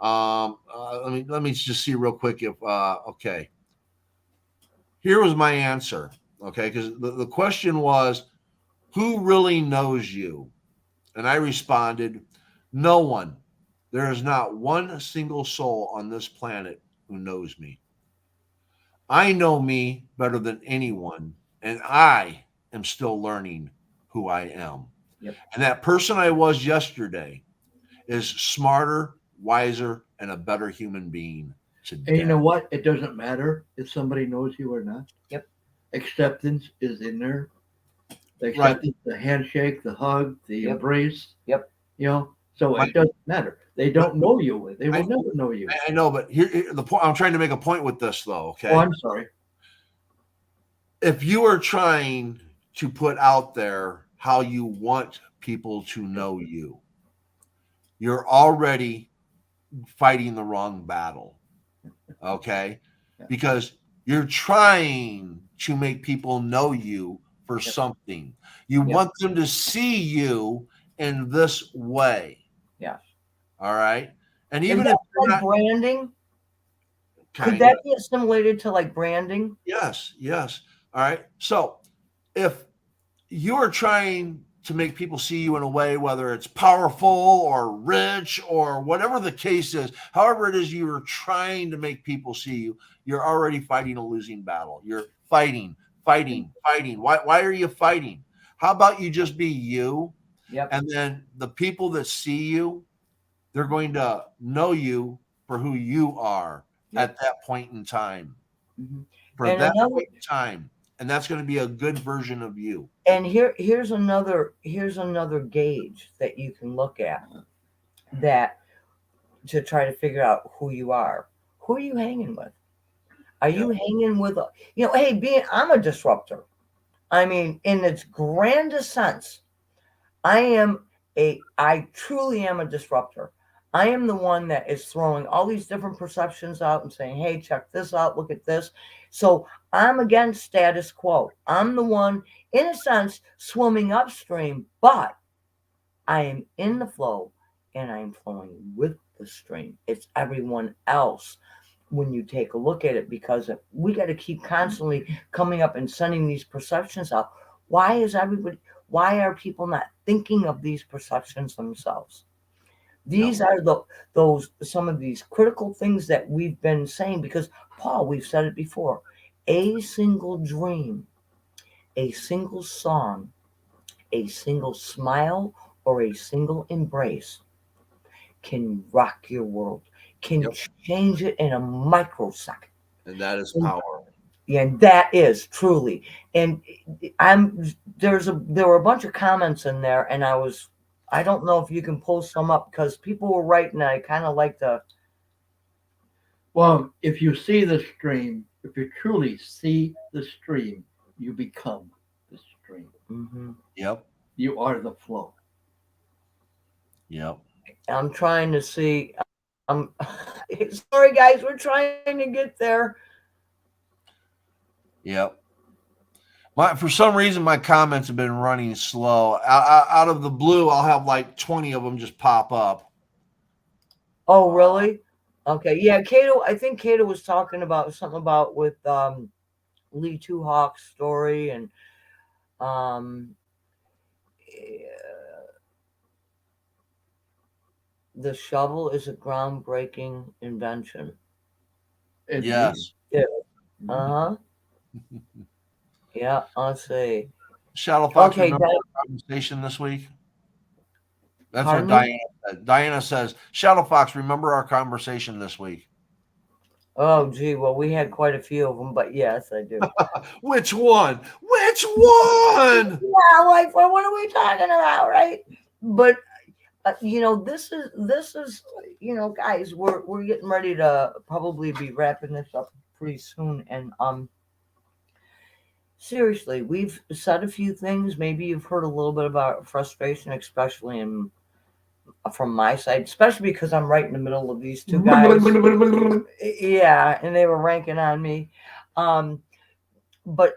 let me just see real quick if okay. Here was my answer, okay? Because the question was, who really knows you? And I responded, no one. There is not one single soul on this planet who knows me. I know me better than anyone, and I am still learning who I am. Yep. And that person I was yesterday is smarter, wiser, and a better human being today. And you know what? It doesn't matter if somebody knows you or not. Yep. Acceptance is in there. The acceptance, the handshake, the hug, the embrace. Yep. So it doesn't matter. They don't know you. They will never know you. I know, but here the point. I'm trying to make a point with this, though. Okay. Oh, I'm sorry. If you are trying to put out there how you want people to know you, you're already fighting the wrong battle. Okay, because you're trying to make people know you for something. You want them to see you in this way. Yes. All right. And even if like not, branding, could that be assimilated to like branding? Yes. All right. So if you're trying to make people see you in a way, whether it's powerful or rich or whatever the case is, however it is you're trying to make people see you, you're already fighting a losing battle. You're fighting. Why are you fighting? How about you just be you? Yep. And then the people that see you, they're going to know you for who you are at that point in time. Mm-hmm. For and that point in time. And that's going to be a good version of you. And here's another gauge that you can look at that to try to figure out who you are. Who are you hanging with? Are you hanging with hey, I'm a disruptor. I mean, in its grandest sense, I am I truly am a disruptor. I am the one that is throwing all these different perceptions out and saying, hey, check this out, look at this. So I'm against status quo. I'm the one, in a sense, swimming upstream, but I am in the flow and I am flowing with the stream. It's everyone else when you take a look at it, because we got to keep constantly coming up and sending these perceptions out. Why are people not thinking of these perceptions themselves? These are those some of these critical things that we've been saying, because Paul, we've said it before, a single dream, a single song, a single smile, or a single embrace can rock your world, can change it in a microsecond. And that is power. And that is truly. And there were a bunch of comments in there, and I don't know if you can pull some up, because people were writing. I kind of like to. Well, if you see the stream, if you truly see the stream, you become the stream. Mm-hmm. Yep. You are the flow. Yep. I'm trying to see. Sorry, guys, we're trying to get there. Yep. For some reason, my comments have been running slow. Out of the blue, I'll have like 20 of them just pop up. Oh, really? Okay. Yeah, Cato. I think Cato was talking about something about with Lee Two Hawk's story, and the shovel is a groundbreaking invention. Yes. Uh-huh. Yeah, I'll say. Shadow Fox, remember our conversation this week? That's what Diana said. Diana says, Shadow Fox, remember our conversation this week? Oh, gee. Well, we had quite a few of them, but yes, I do. Which one? Which one? Yeah, like, what are we talking about, right? But this is guys, we're getting ready to probably be wrapping this up pretty soon, and seriously, we've said a few things. Maybe you've heard a little bit about frustration, especially from my side, especially because I'm right in the middle of these two guys. Yeah, and they were ranking on me. But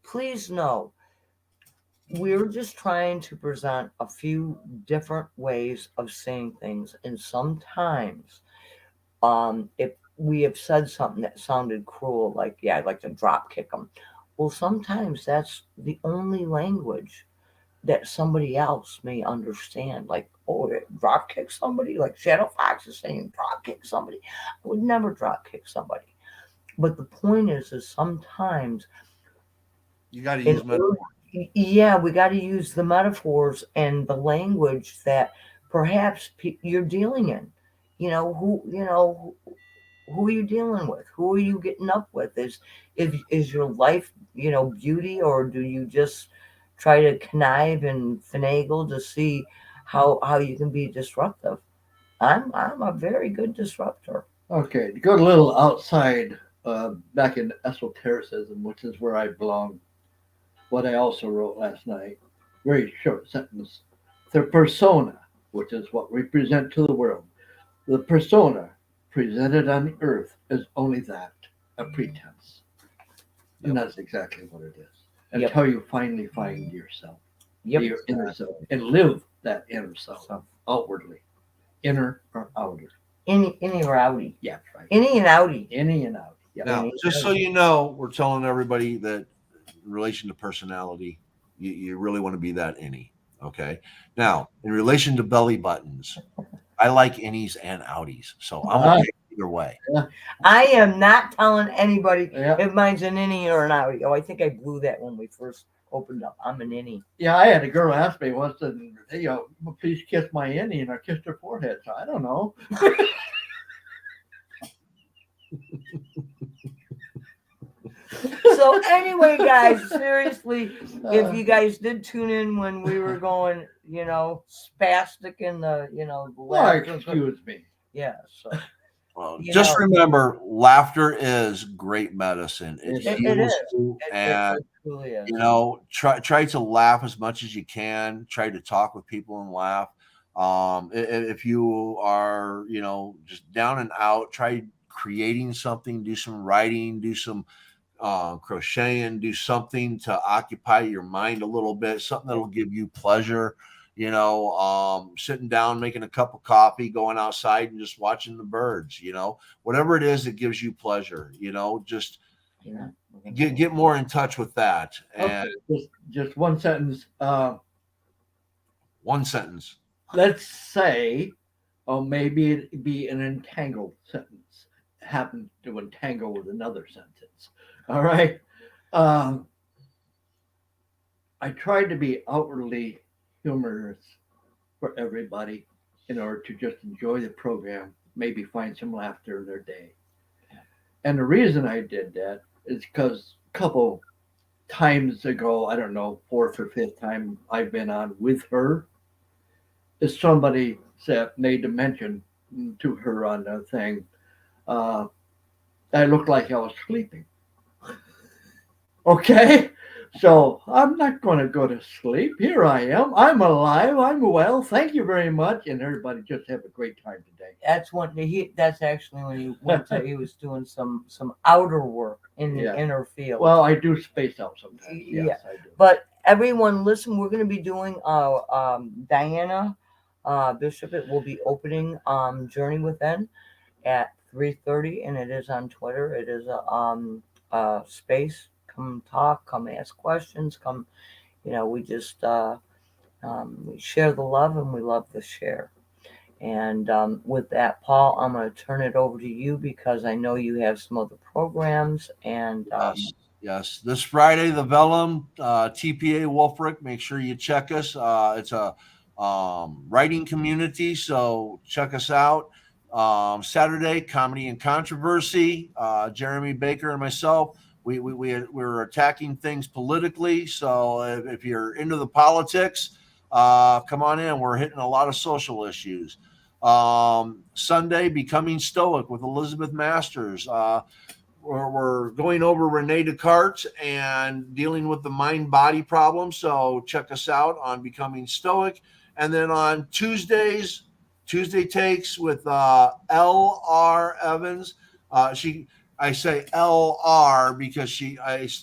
please know, we're just trying to present a few different ways of saying things, and sometimes, if we have said something that sounded cruel, like, yeah, I'd like to drop kick them. Well, sometimes that's the only language that somebody else may understand. Like, oh, drop kick somebody? Like Shadow Fox is saying drop kick somebody. I would never drop kick somebody. But the point is sometimes you got to use metaphors. Yeah, we got to use the metaphors and the language that perhaps you're dealing in. Who are you dealing with? Who are you getting up with? Is your life, beauty, or do you just try to connive and finagle to see how you can be disruptive? I'm a very good disruptor. Okay, to go a little outside, back in esotericism, which is where I belong. What I also wrote last night, very short sentence. The persona, which is what we present to the world, the persona presented on the earth is only that, a pretense. And that's exactly what it is. Until you finally find yourself, your inner self, and live that inner self outwardly, inner or outer. Innie or Outie. Yeah, right. Innie and Outie. Innie and Outie. Yeah. Now, just so you know, we're telling everybody that in relation to personality, you really want to be that Innie. Okay. Now, in relation to belly buttons, I like Innies and Outies, so I'm okay either way. I am not telling anybody if mine's an Innie or an Outie. Oh, I think I blew that when we first opened up. I'm an Innie. Yeah, I had a girl ask me once, please kiss my Innie, and I kissed her forehead. So I don't know. So anyway, guys, seriously, if you guys did tune in when we were going, spastic in the, well, excuse me. Yeah. So, Well, You just know, remember, laughter is great medicine. It It heals is. you, and It truly is. try to laugh as much as you can. Try to talk with people and laugh. If you are, just down and out, try creating something. Do some writing. Do some crocheting. Do something to occupy your mind a little bit. Something that'll give you pleasure. Sitting down, making a cup of coffee, going outside and just watching the birds. Whatever it is that gives you pleasure. Just Yeah. get more in touch with that. And Okay, just one sentence. one sentence. Let's say, or maybe it be an entangled sentence, happen to entangle with another sentence. All right. Um, I tried to be outwardly humorous for everybody in order to just enjoy the program, maybe find some laughter in their day. And the reason I did that is because a couple times ago, I don't know, fourth or fifth time I've been on with her, is somebody made a mention to her on the thing. Uh, I looked like I was sleeping. Okay, so I'm not going to go to sleep. Here I am. I'm alive. I'm well. Thank you very much, and everybody just have a great time today. That's actually when he went to, he was doing some outer work in the Yeah. inner field. Well, I do space out sometimes. Yeah. Yes, I do. But everyone, listen, we're going to be doing Diana Bishop. It will be opening Journey Within at 3:30, and it is on Twitter. It is a space. Come talk. Come ask questions. Come. We just we share the love, and we love to share. And with that, Paul, I'm going to turn it over to you because I know you have some other programs. And Yes. This Friday, the Vellum, TPA Wolfric. Make sure you check us. It's a writing community, so check us out. Saturday, Comedy and Controversy. Jeremy Baker and myself, we're attacking things politically. So if you're into the politics, come on in. We're hitting a lot of social issues. Sunday, Becoming Stoic with Elizabeth Masters. We're going over Rene Descartes and dealing with the mind-body problem. So check us out on Becoming Stoic. And then on Tuesday Takes with L.R. Evans. I say L.R. because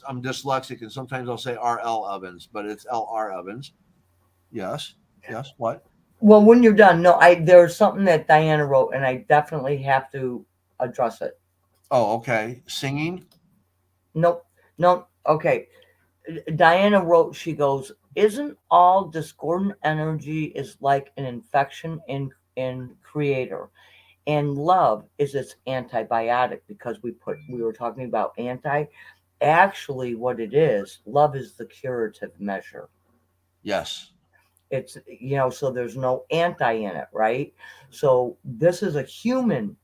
I'm dyslexic, and sometimes I'll say R.L. Evans, but it's L.R. Evans. Yes. What? well, when you're done, no, there's something that Diana wrote, and I definitely have to address it. Oh, okay. Singing. Nope. Okay. Diana wrote, she goes, isn't all discordant energy is like an infection in creator, and love is its antibiotic, because we were talking about anti. Actually, what it is, love is the curative measure. Yes. It's, so there's no anti in it, right? So this is a human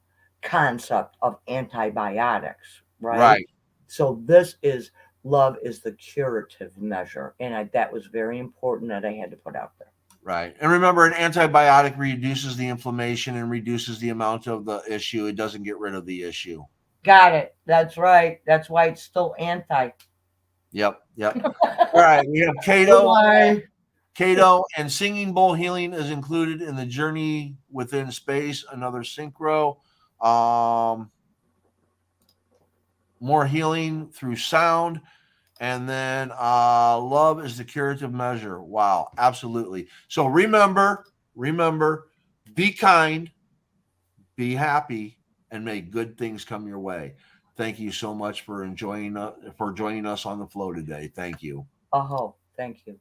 concept of antibiotics, right? Right. So this is love is the curative measure, and that was very important that I had to put out there. Right. And remember, an antibiotic reduces the inflammation and reduces the amount of the issue. It doesn't get rid of the issue. Got it. That's right. That's why it's still anti. Yep. All right. We have Cato. Bye. Cato and Singing Bowl Healing is included in the Journey Within Space, another synchro. More healing through sound. And then love is the curative measure. Wow, absolutely. So remember, be kind, be happy, and may good things come your way. Thank you so much for joining us on the flow today. Thank you. Oh, thank you.